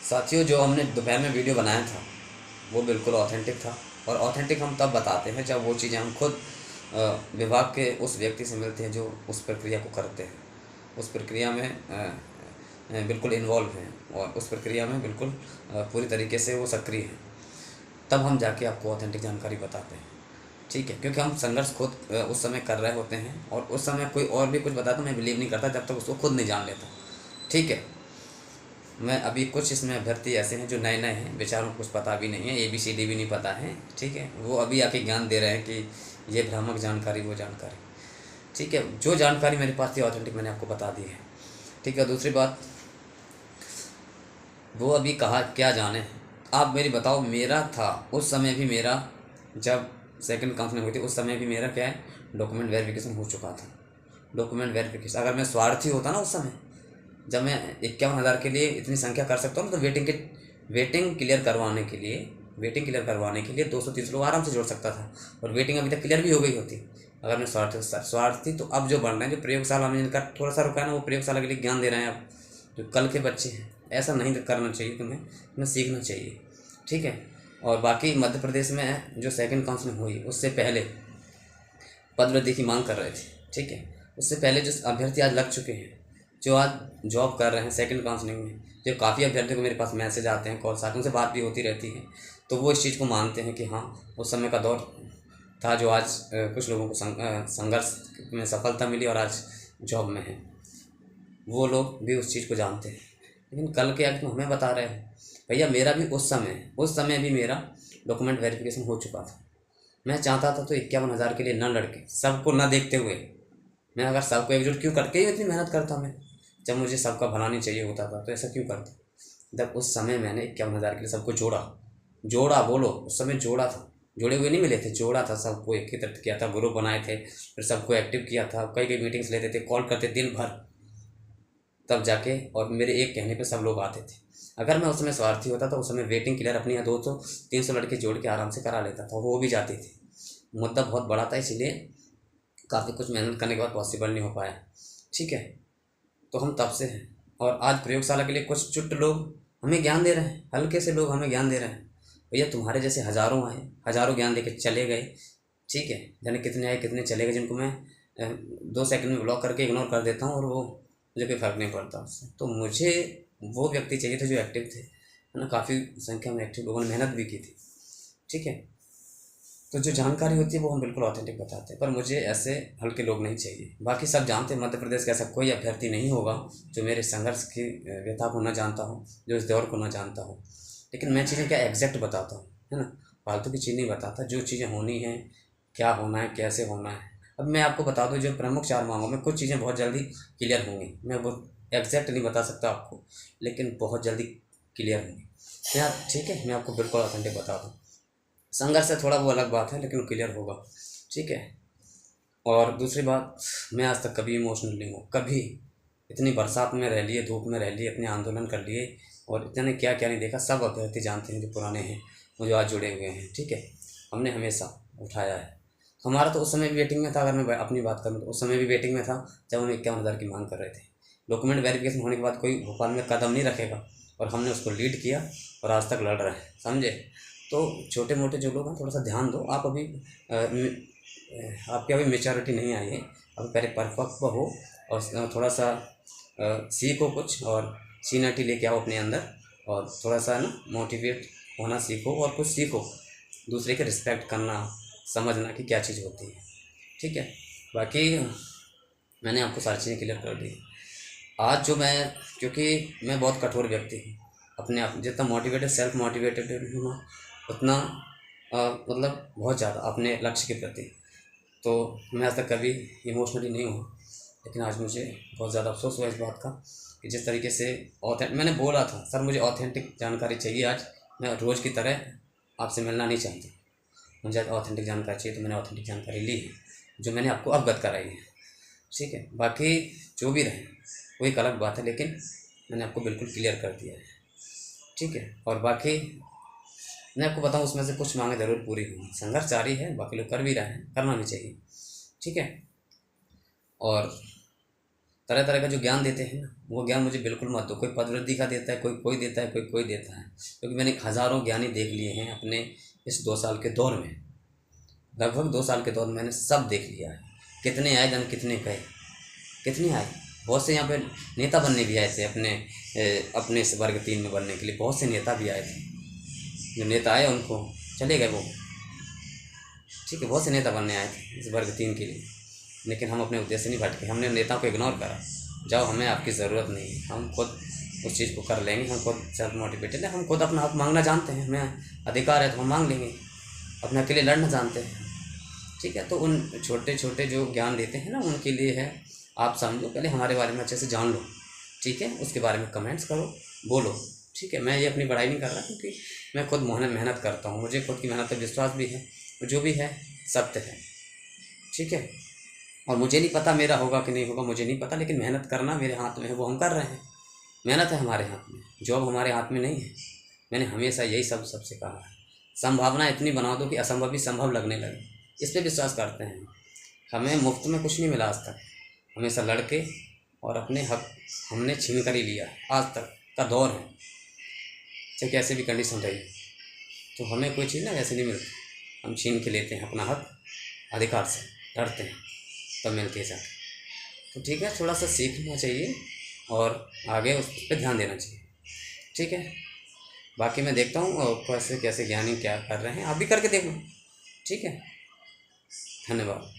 साथियों, जो हमने दोपहर में वीडियो बनाया था वो बिल्कुल ऑथेंटिक था। और ऑथेंटिक हम तब बताते हैं जब वो चीज़ें हम खुद विभाग के उस व्यक्ति से मिलते हैं जो उस प्रक्रिया को करते हैं, उस प्रक्रिया में बिल्कुल इन्वॉल्व हैं और उस प्रक्रिया में बिल्कुल पूरी तरीके से वो सक्रिय हैं। तब हम जाके आपको ऑथेंटिक जानकारी बताते हैं, ठीक है। क्योंकि हम संघर्ष खुद उस समय कर रहे होते हैं और उस समय कोई और भी कुछ बताता, मैं बिलीव नहीं करता जब तक उसको खुद नहीं जान लेता, ठीक है। मैं अभी कुछ इसमें अभ्यर्थी ऐसे हैं जो नए नए हैं, बेचारों को कुछ पता भी नहीं है, ABCD भी नहीं पता है, ठीक है। वो अभी आके ज्ञान दे रहे हैं कि ये भ्रामक जानकारी, वो जानकारी, ठीक है। जो जानकारी मेरे पास थी ऑथेंटिक, मैंने आपको बता दी है, ठीक है। दूसरी बात, वो अभी कहा क्या जाने हैं, आप मेरी बताओ। मेरा था उस समय भी, मेरा जब सेकंड काउंसलिंग हुई थी उस समय भी मेरा क्या है, डॉक्यूमेंट वेरिफिकेशन हो चुका था। डॉक्यूमेंट वेरिफिकेशन, अगर मैं स्वार्थी होता ना उस समय, जब मैं 51,000 के लिए इतनी संख्या कर सकता हूँ तो वेटिंग क्लियर करवाने के लिए, 200-300 लोग आराम से जोड़ सकता था और वेटिंग अभी तक क्लियर भी हो गई होती अगर मैं स्वार्थी। तो अब जो बन रहे हैं, जो प्रयोगशाला में जिनका थोड़ा सा रुका है ना, वो प्रयोगशाला के लिए ज्ञान दे रहे हैं। अब जो कल के बच्चे हैं, ऐसा नहीं करना चाहिए, तुम्हें सीखना चाहिए, ठीक है। और बाकी मध्य प्रदेश में जो सेकंड काउंसलिंग हुई उससे पहले पदवृद्धि की मांग कर रहे थे, ठीक है। उससे पहले जो अभ्यर्थी आज लग चुके हैं, जो आज जॉब कर रहे हैं सेकंड काउंसलिंग में, जो काफ़ी अभ्यर्थियों को मेरे पास मैसेज आते हैं, कॉल आते हैं, उनसे बात भी होती रहती है, तो वो इस चीज़ को मानते हैं कि हाँ, उस समय का दौर था जो आज कुछ लोगों को संघर्ष में सफलता मिली और आज जॉब में है, वो लोग भी उस चीज़ को जानते हैं। लेकिन कल के अभी हमें बता रहे हैं भैया, मेरा भी उस समय भी मेरा डॉक्यूमेंट वेरिफिकेशन हो चुका था। मैं चाहता था तो 51,000 के लिए न लड़के, सबको न देखते हुए, मैं अगर सबको एकजुट क्यों करके ही इतनी मेहनत करता मैं, जब मुझे सबका भला नहीं चाहिए होता था तो ऐसा क्यों करता। जब उस समय मैंने 51,000 के लिए सबको जोड़ा बोलो, उस समय जोड़ा था, जोड़े हुए नहीं मिले थे, जोड़ा था, सबको एकत्रित किया था, ग्रुप बनाए थे, फिर सबको एक्टिव किया था, कई कई मीटिंग्स लेते थे, कॉल करते दिन भर, तब जाके और मेरे एक कहने पे सब लोग आते थे। अगर मैं उस समय स्वार्थी होता तो उस समय वेटिंग क्लियर अपनी यहाँ 200-300 लड़के जोड़ के आराम से करा लेता था, वो भी जाती थी। मुद्दा बहुत बड़ा था, इसीलिए काफ़ी कुछ मेहनत करने के बाद पॉसिबल नहीं हो पाया, ठीक है। तो हम तब से हैं और आज प्रयोगशाला के लिए कुछ चुट लोग हमें ज्ञान दे रहे हैं, हल्के से लोग हमें ज्ञान दे रहे हैं। भैया, तुम्हारे जैसे हज़ारों आए, हज़ारों ज्ञान दे के चले गए, ठीक है। जाने कितने आए कितने चले गए, जिनको मैं 2 सेकंड में ब्लॉक करके इग्नोर कर देता हूँ और वो मुझे कोई फ़र्क नहीं पड़ता उससे। तो मुझे वो व्यक्ति चाहिए थे जो एक्टिव थे, है ना, काफ़ी संख्या में एक्टिव लोगों ने मेहनत भी की थी, ठीक है। तो जो जानकारी होती है वो हम बिल्कुल ऑथेंटिक बताते हैं, पर मुझे ऐसे हल्के लोग नहीं चाहिए। बाकी सब जानते हैं, मध्य प्रदेश का ऐसा कोई अभ्यर्थी नहीं होगा जो मेरे संघर्ष की व्यथा को न जानता हो, जो इस दौर को न जानता हो। लेकिन मैं चीज़ें क्या एग्जैक्ट बताता हूँ, है ना, फालतू की चीज़ नहीं बताता, जो चीज़ें होनी है, क्या होना है, कैसे होना है। अब मैं आपको बता दूँ, जो प्रमुख 4 मांगों में कुछ चीज़ें बहुत जल्दी क्लियर होंगी, मैं वो एग्जैक्ट नहीं बता सकता आपको, लेकिन बहुत जल्दी क्लियर होंगी, क्या, ठीक है। मैं आपको बिल्कुल ऑथेंटिक बता दूँ, संघर्ष से थोड़ा वो अलग बात है, लेकिन क्लियर होगा, ठीक है। और दूसरी बात, मैं आज तक कभी इमोशनल नहीं हूँ, कभी। इतनी बरसात में रह लिए, धूप में रह लिए, इतने आंदोलन कर लिए और इतने क्या क्या नहीं देखा, सब अभ्यर्थी जानते हैं जो पुराने हैं, वो जो आज जुड़े हुए हैं, ठीक है। हमने हमेशा उठाया है। हमारा तो उस समय भी वेटिंग में था, अगर मैं अपनी बात करूँ तो उस समय भी वेटिंग में था जब हम 51,000 की मांग कर रहे थे। डॉक्यूमेंट वेरिफिकेशन होने के बाद कोई भोपाल में कदम नहीं रखेगा, और हमने उसको लीड किया और आज तक लड़ रहे हैं, समझे। तो छोटे मोटे जो लोग हैं, थोड़ा सा ध्यान दो। आप अभी आपकी अभी मेच्योरिटी नहीं आई है, अभी पहले परिपक्व हो और थोड़ा सा सीखो कुछ, और सीनियरिटी लेके आओ अपने अंदर, और थोड़ा सा ना मोटिवेट होना सीखो और कुछ सीखो, दूसरे के रिस्पेक्ट करना, समझना कि क्या चीज़ होती है, ठीक है। बाकी मैंने आपको सारी चीज़ें क्लियर कर दी आज। जो मैं, क्योंकि मैं बहुत कठोर व्यक्ति हूँ, अपने आप जितना मोटिवेटेड, सेल्फ मोटिवेटेड हूँ ना, उतना मतलब बहुत ज़्यादा अपने लक्ष्य के प्रति। तो मैं आज तक कभी इमोशनली नहीं हुआ, लेकिन आज मुझे बहुत ज़्यादा अफसोस हुआ इस बात का कि जिस तरीके से मैंने बोला था, सर मुझे ऑथेंटिक जानकारी चाहिए, आज मैं रोज़ की तरह आपसे मिलना नहीं चाहता, मुझे आज ऑथेंटिक जानकारी चाहिए। तो मैंने ऑथेंटिक जानकारी ली है, जो मैंने आपको अवगत कराई है, ठीक है। बाकी जो भी रहे वो एक अलग बात है, लेकिन मैंने आपको बिल्कुल क्लियर कर दिया है, ठीक है। और बाकी मैं आपको बताऊं, उसमें से कुछ मांगे ज़रूर पूरी होंगी, संघर्ष जारी है, बाकी लोग कर भी रहे हैं, करना भी चाहिए, ठीक है। और तरह तरह का जो ज्ञान देते हैं ना, वो ज्ञान मुझे बिल्कुल मत दो। कोई पदवृद्धि का देता है, कोई कोई देता है, कोई कोई देता है, क्योंकि मैंने हज़ारों ज्ञानी देख लिए हैं अपने इस 2 साल के दौर में। लगभग 2 साल के दौर में मैंने सब देख लिया है। कितने आए धन, कितने गए, कितने आए। बहुत से यहाँ पे नेता बनने भी आए थे अपने इस वर्ग 3 में बनने के लिए। बहुत से नेता भी आए थे, जो नेता आए उनको चले गए वो, ठीक है। बहुत से नेता बनने आए थे इस वर्ग 3 के लिए, लेकिन हम अपने उद्देश्य नहीं भटके। हमने नेताओं को इग्नोर करा। जाओ, हमें आपकी ज़रूरत नहीं है, हम खुद उस चीज़ को कर लेंगे, हम खुद सेल्फ मोटिवेटेड है, हम खुद अपना हक मांगना जानते हैं, हमें अधिकार है तो हम मांग लेंगे, अपने अकेले लड़ना जानते हैं, ठीक है। तो उन छोटे छोटे जो ज्ञान देते हैं ना, उनके लिए है। आप समझो, पहले हमारे बारे में अच्छे से जान लो, ठीक है। उसके बारे में कमेंट्स करो, बोलो, ठीक है। मैं ये अपनी बड़ाई नहीं कर रहा, क्योंकि मैं खुद मेहनत करता हूँ, मुझे खुद की मेहनत पर विश्वास भी है, जो भी है सत्य है, ठीक है। और मुझे नहीं पता मेरा होगा कि नहीं होगा, मुझे नहीं पता, लेकिन मेहनत करना मेरे हाथ में है, वो हम कर रहे हैं। मेहनत है हमारे हाथ में, जॉब हमारे हाथ में नहीं है। मैंने हमेशा यही सबसे कहा है, संभावना इतनी बना दो कि असंभव भी संभव लगने लगे। इस पर विश्वास करते हैं। हमें मुफ्त में कुछ नहीं मिला आज तक, हमेशा लड़के और अपने हक हमने छीन कर ही लिया है। आज तक का दौर है, चाहे कैसे भी कंडीशन रही, तो हमें कोई चीज़ ना वैसे नहीं मिलती, हम छीन के लेते हैं अपना हक, अधिकार से लड़ते हैं, तब मिलती है जाके। तो ठीक है, थोड़ा सा सीखना चाहिए और आगे उस पर ध्यान देना चाहिए, ठीक है। बाकी मैं देखता हूँ और कैसे कैसे ज्ञानी क्या कर रहे हैं, आप भी करके देख लो, ठीक है। धन्यवाद।